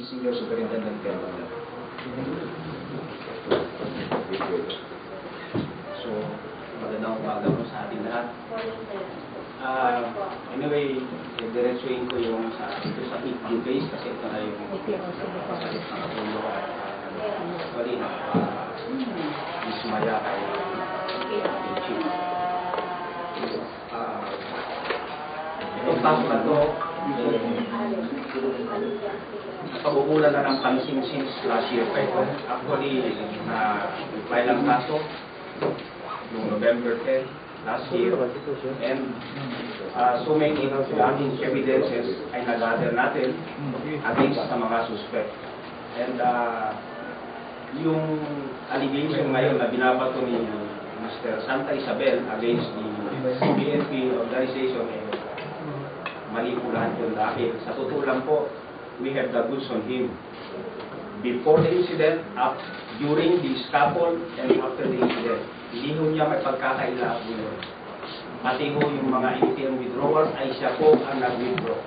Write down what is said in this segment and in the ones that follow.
Senior Superintendent Kelvin. So, magandang umaga po sa ating lahat. Anyway, diretsuin ko yung sa PQ case kasi ito na yung kasalit ng Apollo at actually dismaya kay Chief. Itong kaso na ito, pag-uulan na ng pansin since last year pa ito. Actually, na-file ang kaso noong November 10 last year. And so many damning evidences ay nag-gather natin against sa mga suspect. And yung allegation ngayon na binabato ni Mr. Santa Isabel against the CBNP organization mali po lahat yun dahil sa totoo lang po, we have the goods on him. Before the incident, during the scaffold, and after the incident, hindi ho niya may pagkakaila po yun. Pati ho yung mga ATM withdrawals ay siya po ang nag-withdraw.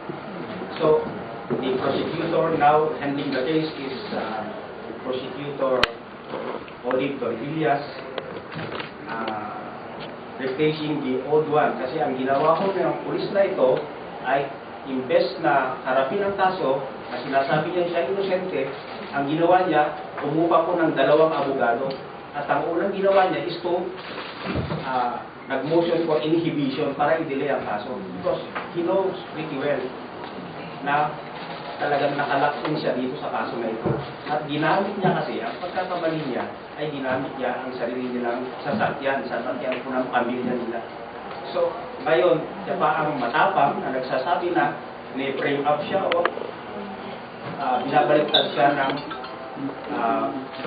So, the prosecutor now handling the case is Prosecutor Olive Torrillas, replacing the old one. Kasi ang ginawa ko ng pulis na ito ay imbes na harapin ang kaso na sinasabi niya siya inosente, ang ginawa niya, umupa po ng 2 abogado. At ang unang ginawa niya is to nag-motion for inhibition para i-delay ang kaso. Because he knows pretty well na talagang nakalaksin siya dito sa kaso na ito. At ginamit niya kasi, ang pagkakamali niya, ay ginamit niya ang sarili nilang sasakyan po ng pamilya nila. So, ngayon, siya pa ang matapang na nagsasabi na ni-frame up siya o binabaliktad siya ng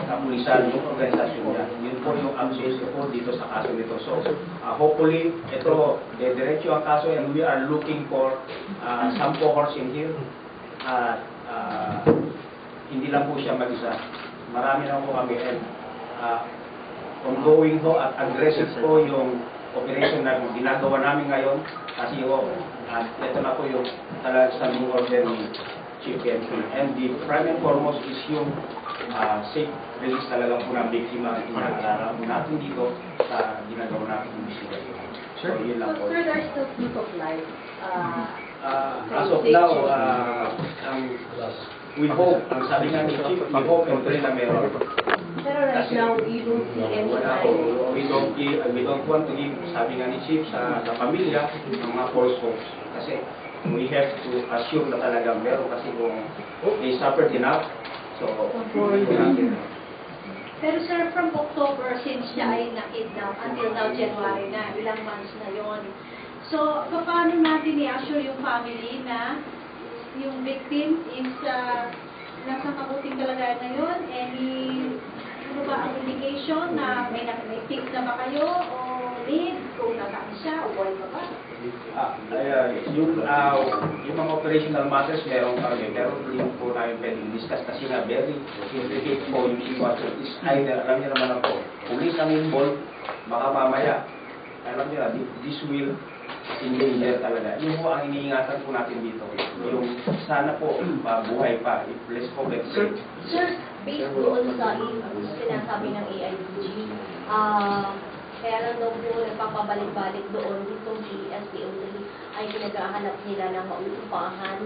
kapulisan, yung organisasyon niya. Yun po yung absence po dito sa kaso nito. So, hopefully, ito, diretso ang kaso and we are looking for some cohorts in here. Hindi lang po siya mag-isa. Marami na po kami and ongoing ho at aggressive po yung operation na ginagawa namin ngayon kasi ito na po yung talagang standing order ni Chief PNP. And the prime and foremost is yung safe release talaga po ng biktima at inaalala po natin dito sa ginagawa natin investigation. So, yun lang po. Sir, there's still proof of life. As of now, we hope, ang sabi nga ni Chief, we hope and pray na meron. Pero right now, you don't see any sign. We don't want to give, sabi nga ni Chief, sa pamilya, ng mga false hopes. Kasi we have to assume na talaga meron kasi kung they suffered enough, so Pero sir, from October, since siya ay na-kidnap, until now January na, ilang months na yon. So, paano natin i-assure yung family na yung victim is nasa kabuting kalagayan na yun? Ano ba ang indication na may fix na ba kayo o lead kung nasaan siya o buhay pa ba? Yung mga operational matters meron kami, pero hindi po namin pwedeng discuss kasi nga very intricate po yung situation is either, alam niyo naman ako, police ang involved, baka mamaya, alam niyo na, this will endanger talaga. Yun po ang iniingatan po natin dito. Yung sana po, buhay pa, if less po, let's say. Sir, based doon sa sinasabi ng AIDG, kaya lang daw po nagpapabalik-balik doon itong si SPO3 ay pinaghahanap nila ng mauupahan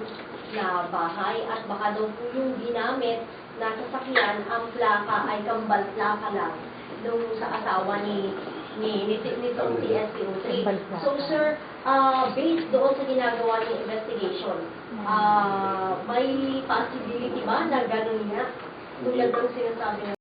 na bahay at baka daw po yung ginamit na sasakyan, ang plaka ay kambal plaka lang nung sa asawa nitong si SPO3. So sir, based doon sa ginagawa ng investigation, may possibility ba na gano'n nga tulad ng sinasabi